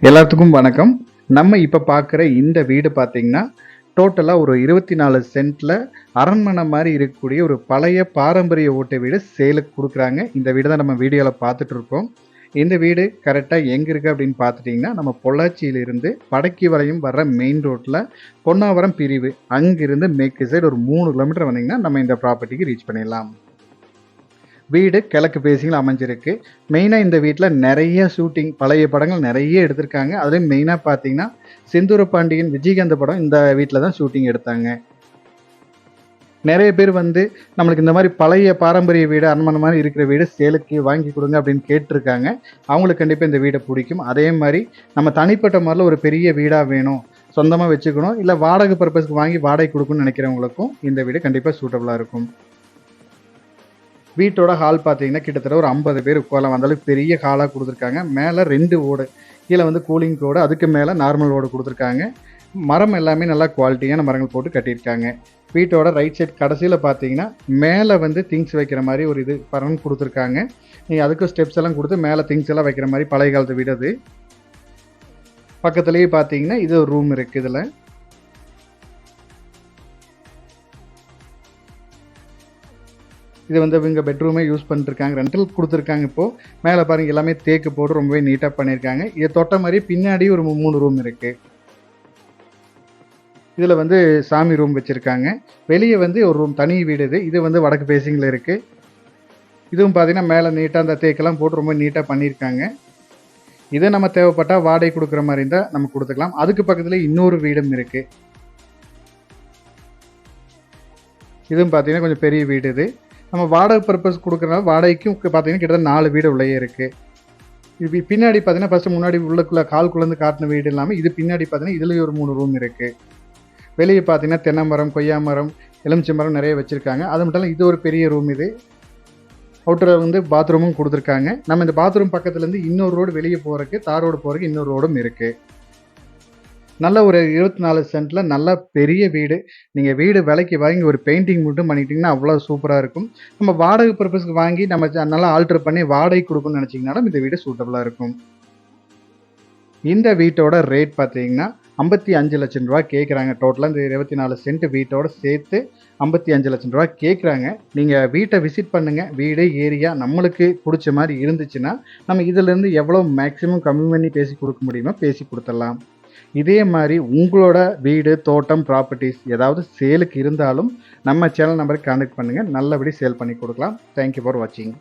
எல்லாத்துக்கும் வணக்கம். நம்ம இப்போ பார்க்குற இந்த வீடு பார்த்தீங்கன்னா, டோட்டலா ஒரு 24 சென்ட்ல அரண்மனை மாரி இருக்கக்கூடிய ஒரு பழைய பாரம்பரிய ஓட்டு வீடு சேலுக்கு குடுக்குறாங்க. இந்த வீடு தான் நம்ம வீடியோல பார்த்துட்டு இருக்கோம். இந்த வீடு கரெக்ட்டா எங்க இருக்கு அப்படின்னு பார்த்துட்டீங்கன்னா, நம்ம பொள்ளாச்சியிலிருந்து படக்கி வரையும் வர்ற மெயின் ரோட்ல பொன்னாவரம் பிரிவு. அங்கிருந்து மேற்கு சைடு ஒரு 3 கிலோமீட்டர் வந்தீங்கன்னா, நம்ம இந்த ப்ராப்பர்ட்டிக்கு ரீச் பண்ணிடலாம். வீடு கிழக்கு ஃபேஸிங்கில் அமைஞ்சிருக்கு. மெயினாக இந்த வீட்டில் நிறைய ஷூட்டிங் பழைய படங்கள் நிறைய எடுத்திருக்காங்க. அதுலேயும் மெயினாக பார்த்தீங்கன்னா செந்தூர பாண்டியன், விஜயகாந்த் படம் இந்த வீட்டில் தான் ஷூட்டிங் எடுத்தாங்க. நிறைய பேர் வந்து நம்மளுக்கு இந்த மாதிரி பழைய பாரம்பரிய வீடு, அரண்மனை மாதிரி இருக்கிற வீடு சேலுக்கு வாங்கி கொடுங்க அப்படின்னு கேட்டிருக்காங்க. அவங்களுக்கு கண்டிப்பாக இந்த வீடை பிடிக்கும். அதே மாதிரி நம்ம தனிப்பட்ட முறையில் ஒரு பெரிய வீடாக வேணும், சொந்தமாக வச்சுக்கணும், இல்லை வாடகை பர்பஸ்க்கு வாங்கி வாடகை கொடுக்கணும்னு நினைக்கிறவங்களுக்கும் இந்த வீடு கண்டிப்பாக சூட்டபுளாக இருக்கும். வீட்டோட ஹால் பார்த்தீங்கன்னா கிட்டத்தட்ட ஒரு 50 பேர் உட்காரலாம். அந்தளவுக்கு பெரிய ஹாலாக கொடுத்துருக்காங்க. மேலே 2 ஓடு, கீழே வந்து கூலிங் ஓடு, அதுக்கு மேலே நார்மல் ஓடு கொடுத்துருக்காங்க. மரம் எல்லாமே நல்லா குவாலிட்டியான மரங்கள் போட்டு கட்டியிருக்காங்க. வீட்டோட ரைட் சைட் கடைசியில் பார்த்தீங்கன்னா மேலே வந்து திங்ஸ் வைக்கிற மாதிரி ஒரு இது பரன் கொடுத்துருக்காங்க. நீங்கள் அதுக்கு ஸ்டெப்ஸ் எல்லாம் கொடுத்து மேலே திங்ஸ் எல்லாம் வைக்கிற மாதிரி பழைய காலத்து வீடு அது. பக்கத்துலேயே பார்த்தீங்கன்னா இது ஒரு ரூம் இருக்குது. இதில் இது வந்து இவங்க பெட்ரூமே யூஸ் பண்ணிருக்காங்க, ரெண்டல் கொடுத்துருக்காங்க. இப்போது மேலே பாருங்கள் எல்லாமே தேக்கு போட்டு ரொம்பவே நீட்டாக பண்ணியிருக்காங்க. இதை தொட்ட மாதிரி பின்னாடி ஒரு 3 ரூம் இருக்குது. இதில் வந்து சாமி ரூம் வச்சுருக்காங்க. வெளியே வந்து ஒரு ரூம் தனி வீடு. இது வந்து வடக்கு ஃபேஸிங்கில் இருக்குது. இதுவும் பார்த்தீங்கன்னா மேலே நீட்டாக அந்த தேக்கெல்லாம் போட்டு ரொம்ப நீட்டாக பண்ணியிருக்காங்க. இதை நம்ம தேவைப்பட்டால் வாடகை கொடுக்குற மாதிரி இருந்தால் நம்ம கொடுத்துக்கலாம். அதுக்கு பக்கத்தில் இன்னொரு வீடும் இருக்குது. இதுவும் பார்த்தீங்கன்னா கொஞ்சம் பெரிய வீடு. இது நம்ம வாடகை பர்பஸ் கொடுக்குறனால வாடகைக்கும் பார்த்தீங்கன்னா கிட்டத்தட்ட 4 வீடு உள்ளே இருக்குது. இது பின்னாடி பார்த்தீங்கன்னா ஃபஸ்ட்டு முன்னாடி உள்ளக்குள்ளே கால்குள்ளேருந்து காட்டின வீடு இல்லாமல் இது பின்னாடி பார்த்தீங்கன்னா இதுலேயும் ஒரு 3 ரூம் இருக்குது. வெளியே பார்த்தீங்கன்னா தென்னை மரம், கொய்யா மரம், எலுமிச்சை மரம் நிறைய வச்சுருக்காங்க. அது மட்டும் இல்லை இது ஒரு பெரிய ரூம். இது அவுட்டரில் வந்து பாத்ரூமும் கொடுத்துருக்காங்க. நம்ம இந்த பாத்ரூம் பக்கத்துலேருந்து இன்னொரு ரோடு வெளியே போகிறதுக்கு, தார் ரோடு போகிறதுக்கு இன்னொரு ரோடும் இருக்குது. நல்ல ஒரு 24 சென்ட்ல நல்ல பெரிய வீடு. நீங்கள் வீடு விலைக்கு வாங்கி ஒரு பெயிண்டிங் மட்டும் பண்ணிட்டீங்கன்னா அவ்வளோ சூப்பராக இருக்கும். நம்ம வாடகை பர்பஸ்க்கு வாங்கி நம்ம நல்லா ஆல்ட்ரு பண்ணி வாடகை கொடுக்கணும்னு நினச்சிங்கனாலும் இந்த வீடு சூட்டபுளாக இருக்கும். இந்த வீட்டோட ரேட் பார்த்தீங்கன்னா 55 லட்சம் ரூபா கேட்குறாங்க. டோட்டலாக இந்த 24 சென்ட் வீட்டோட சேர்த்து 55 லட்சம் ரூபா கேட்குறாங்க. நீங்கள் வீட்டை விசிட் பண்ணுங்கள். வீடு ஏரியா நம்மளுக்கு பிடிச்ச மாதிரி இருந்துச்சுன்னா நம்ம இதிலேருந்து எவ்வளோ மேக்ஸிமம் கம்மி பண்ணி பேசி கொடுக்க முடியுமோ பேசி கொடுத்துடலாம். இதே மாதிரி உங்களோட வீடு, தோட்டம், ப்ராப்பர்ட்டிஸ் ஏதாவது சேலுக்கு இருந்தாலும் நம்ம சேனல் நம்பருக்கு கான்டாக்ட் பண்ணுங்கள். நல்லபடி சேல் பண்ணி கொடுக்கலாம். தேங்க்யூ ஃபார் வாட்சிங்.